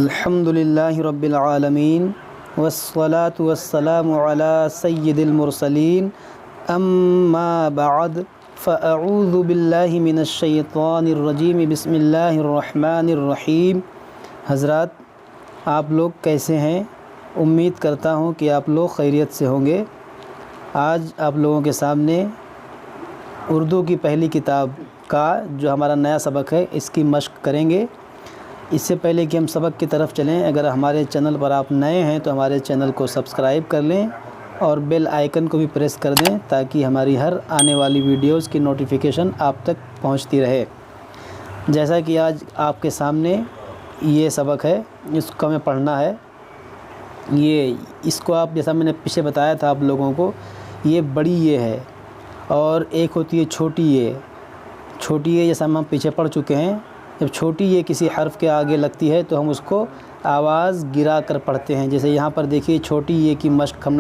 الحمدللہ رب العالمین والصلاة والسلام علی سید المرسلین اما بعد فاعوذ باللہ من الشیطان الرجیم بسم اللہ الرحمن الرحیم۔ حضرات، آپ لوگ کیسے ہیں؟ امید کرتا ہوں کہ آپ لوگ خیریت سے ہوں گے۔ آج آپ لوگوں کے سامنے اردو کی پہلی کتاب کا جو ہمارا نیا سبق ہے اس کی مشق کریں گے۔ اس سے پہلے کہ ہم سبق کی طرف چلیں، اگر ہمارے چینل پر آپ نئے ہیں تو ہمارے چینل کو سبسکرائب کر لیں اور بیل آئیکن کو بھی پریس کر دیں تاکہ ہماری ہر آنے والی ویڈیوز کی نوٹیفیکیشن آپ تک پہنچتی رہے۔ جیسا کہ آج آپ کے سامنے یہ سبق ہے، اس کو ہمیں پڑھنا ہے۔ اس کو آپ جیسا میں نے پیچھے بتایا تھا آپ لوگوں کو، یہ بڑی یہ ہے اور ایک ہوتی ہے چھوٹی یہ۔ چھوٹی یہ جیسا ہم پیچھے پڑھ چکے ہیں، جب چھوٹی یہ کسی حرف کے آگے لگتی ہے تو ہم اس کو آواز گرا کر پڑھتے ہیں۔ جیسے یہاں پر دیکھیے چھوٹی یہ کی مشق ہم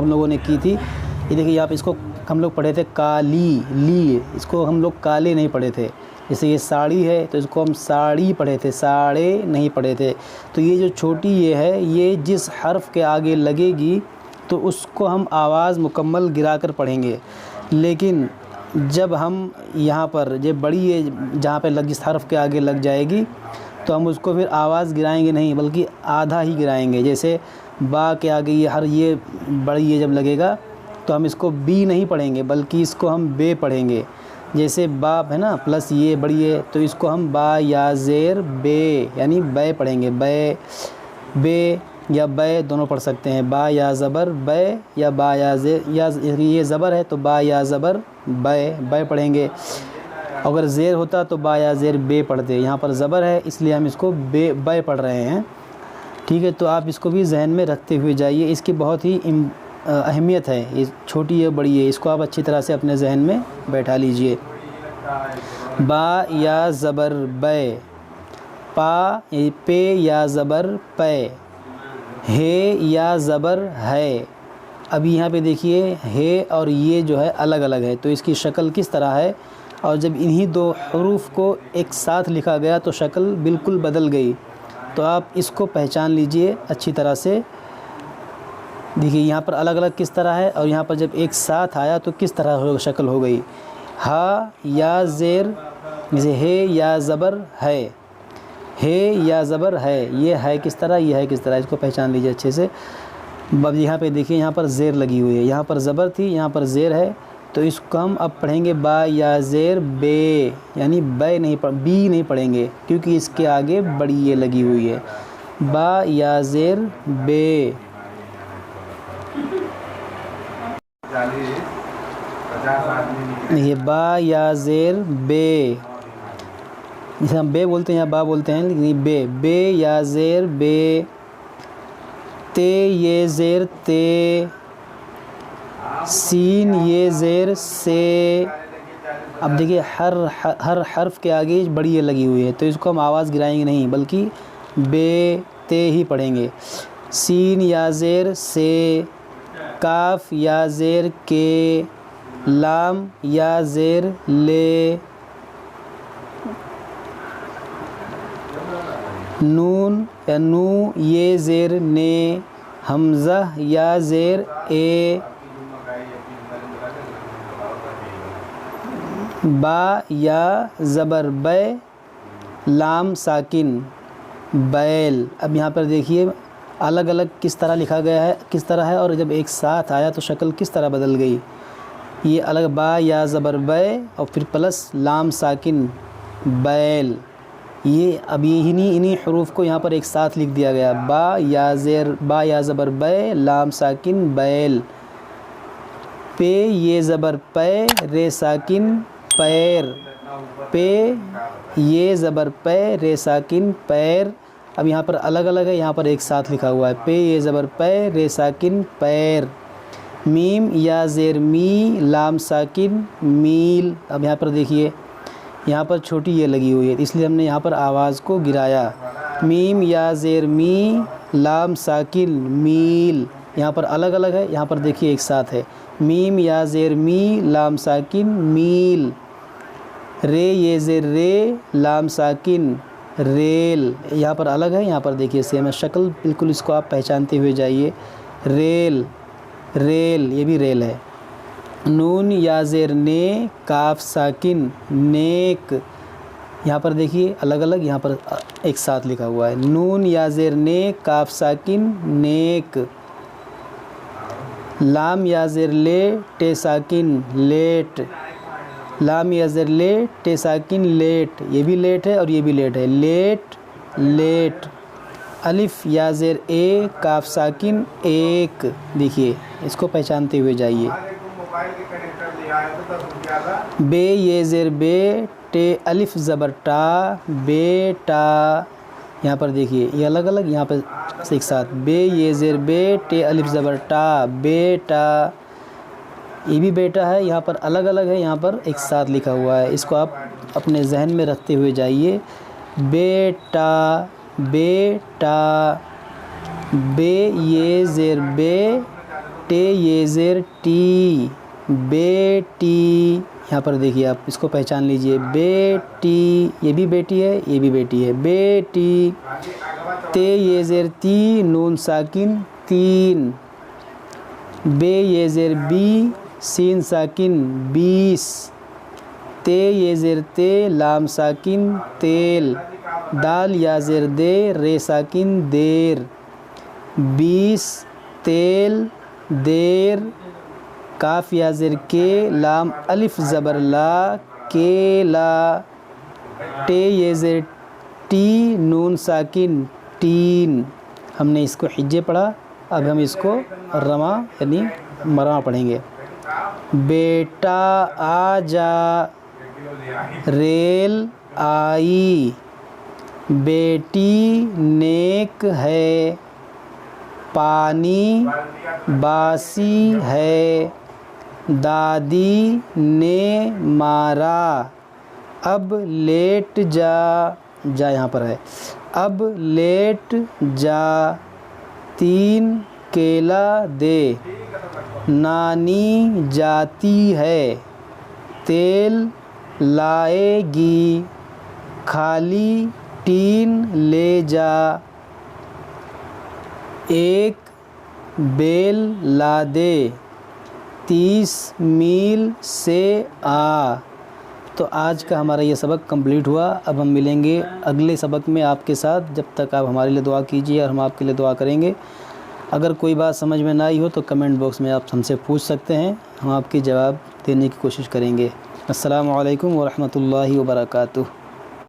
لوگوں نے کی تھی۔ یہ دیکھیے یہاں پہ اس کو ہم لوگ پڑھے تھے کالی لی، اس کو ہم لوگ کالے نہیں پڑھے تھے۔ جیسے یہ ساڑی ہے تو اس کو ہم ساڑی پڑھے تھے، ساڑے نہیں پڑھے تھے۔ تو یہ جو چھوٹی یہ ہے، یہ جس حرف کے آگے لگے گی تو اس کو ہم آواز مکمل گرا کر پڑھیں گے۔ لیکن جب ہم یہاں پر یہ بڑی یہ جہاں پہ جس حرف کے آگے لگ جائے گی تو ہم اس کو پھر آواز گرائیں گے نہیں، بلکہ آدھا ہی گرائیں گے۔ جیسے با کے آگے یہ بڑی یہ جب لگے گا تو ہم اس کو بی نہیں پڑھیں گے بلکہ اس کو ہم بے پڑھیں گے۔ جیسے باپ ہے نا پلس یہ بڑی ہے تو اس کو ہم با یا زیر بے یعنی بے پڑھیں گے۔ بے یا بے دونوں پڑھ سکتے ہیں، با یا زبر بے یا با یا زیر، یا یہ زبر ہے تو با یا زبر بے پڑھیں گے۔ اگر زیر ہوتا تو با یا زیر بے پڑھتے، یہاں پر زبر ہے اس لیے ہم اس کو بے پڑھ رہے ہیں۔ ٹھیک ہے، تو آپ اس کو بھی ذہن میں رکھتے ہوئے جائیے، اس کی بہت ہی اہمیت ہے۔ یہ چھوٹی ہے بڑی ہے، اس کو آپ اچھی طرح سے اپنے ذہن میں بیٹھا لیجئے۔ با یا زبر بے، پے یا زبر پے، ہے یا زبر ہے۔ اب یہاں پہ دیکھیے ہے اور یہ جو ہے الگ الگ ہے، تو اس کی شکل کس طرح ہے، اور جب انہی دو حروف کو ایک ساتھ لکھا گیا تو شکل بالکل بدل گئی۔ تو آپ اس کو پہچان لیجئے اچھی طرح سے۔ دیکھیے یہاں پر الگ الگ کس طرح ہے اور یہاں پر جب ایک ساتھ آیا تو کس طرح شکل ہو گئی۔ ہا یا زیر، جیسے ہے یا زبر ہے، ہے یا زبر ہے، یہ ہے کس طرح، یہ ہے کس طرح، اس کو پہچان لیجئے اچھے سے۔ اب یہاں پہ دیکھیے یہاں پر زیر لگی ہوئی ہے، یہاں پر زبر تھی یہاں پر زیر ہے، تو اس کو ہم اب پڑھیں گے با یا زیر بے، یعنی بی نہیں پڑھیں گے کیونکہ اس کے آگے بڑی یہ لگی ہوئی ہے۔ با یا زیر بے، یہ با یا زیر بے، جسے ہم بے بولتے ہیں یا با بولتے ہیں، لیکن بے یا زیر بے، تے یہ زیر تے، سین یہ زیر سے۔ اب دیکھیے ہر حرف کے آگے بڑی یہ لگی ہوئی ہے تو اس کو ہم آواز گرائیں گے نہیں بلکہ بے تے ہی پڑھیں گے۔ سین یا زیر سے، کاف یا زیر کے، لام یا زیر لے، نون یا نو یہ زیر نے، حمزہ یا زیر اے، با یا زبر بے، لام ساکن بیل۔ اب یہاں پر دیکھیے الگ الگ کس طرح لکھا گیا ہے، کس طرح ہے، اور جب ایک ساتھ آیا تو شکل کس طرح بدل گئی۔ یہ الگ با یا زبر بے اور پھر پلس لام ساکن بیل، یہ اب انہی حروف کو یہاں پر ایک ساتھ لکھ دیا گیا، با یا زبر بے لام ساکن بیل، پے یہ زبر پے رے ساکن پیر، پے یہ زبر پے رے ساکن پیر۔ اب یہاں پر الگ الگ ہے، یہاں پر ایک ساتھ لکھا ہوا ہے، پے یہ زبر پے رے ساکن پیر، میم یا زیر می لام ساکن میل۔ اب یہاں پر دیکھیے یہاں پر چھوٹی یہ لگی ہوئی ہے اس لیے ہم نے یہاں پر آواز کو گرایا، میم یا زیر می لام ساکن میل۔ یہاں پر الگ الگ ہے، یہاں پر دیکھیے ایک ساتھ ہے، میم یا زیر می لام ساکن میل، رے یہ زیر رے لام ساکن ریل یہاں پر الگ ہے، یہاں پر دیکھیے سیم ہے، شکل بالکل اس کو آپ پہچانتے ہوئے جائیے. ریل، ریل یہ بھی ریل ہے. نون یا زیر نے کاف ساکن نیک، یہاں پر دیکھیے الگ الگ، یہاں پر ایک ساتھ لکھا ہوا ہے. نون یا زیر نے کاف ساکن نیک. لام یا زیر لے ٹے ساکن لیٹ. لام یا زیر لے ٹے ساکن لیٹ، یہ بھی لیٹ ہے اور یہ بھی لیٹ ہے. لیٹ لیٹ. الف یا زیر اے کاف ساکن ایک، دیکھیے اس کو پہچانتے ہوئے جائیے. بے یہ زیر بے ٹے الف زبر ٹا بیٹا، یہاں پر دیکھیے یہ الگ الگ، یہاں پر ایک ساتھ. بے یہ زیر بے ٹے الف زبر ٹا بیٹا، یہ بھی بیٹا ہے، یہاں پر الگ الگ ہے، یہاں پر ایک ساتھ لکھا ہوا ہے. اس کو آپ اپنے ذہن میں رکھتے ہوئے جائیے. بیٹا بیٹا. بے یہ زیر بے ٹے یہ زیر ٹی بیٹی، یہاں پر دیکھیے آپ اس کو پہچان لیجئے. بیٹی یہ بھی بیٹی ہے، یہ بھی بیٹی ہے. بیٹی. تے یہ زیر تی نون ساکن تین. بے یہ زیر بی سین ساکن بیس. تے یہ زیر تے لام ساکن تیل. دال یا زیر دے رے ساکن دیر. بیس تیل دیر. کاف یا زیر کے لام الف زبر لا کیلا. ٹے یہ زیر ٹی نون ساکن تین. ہم نے اس کو حجے پڑھا، اب ہم اس کو رما یعنی مرا پڑھیں گے. بیٹا آ جا. ریل آئی. بیٹی نیک ہے. پانی باسی ہے. دادی نے مارا. اب لیٹ جا، جا یہاں پر ہے. اب لیٹ جا. تین کیلا دے. نانی جاتی ہے. تیل لائے گی. خالی ٹین لے جا. ایک بیل لا دے. 30 میل سے آ. تو آج کا ہمارا یہ سبق کمپلیٹ ہوا. اب ہم ملیں گے اگلے سبق میں آپ کے ساتھ. جب تک آپ ہمارے لیے دعا کیجیے اور ہم آپ کے لیے دعا کریں گے. اگر کوئی بات سمجھ میں نہ آئی ہو تو کمنٹ باکس میں آپ ہم سے پوچھ سکتے ہیں، ہم آپ کی جواب دینے کی کوشش کریں گے. السلام علیکم ورحمۃ اللہ وبرکاتہ.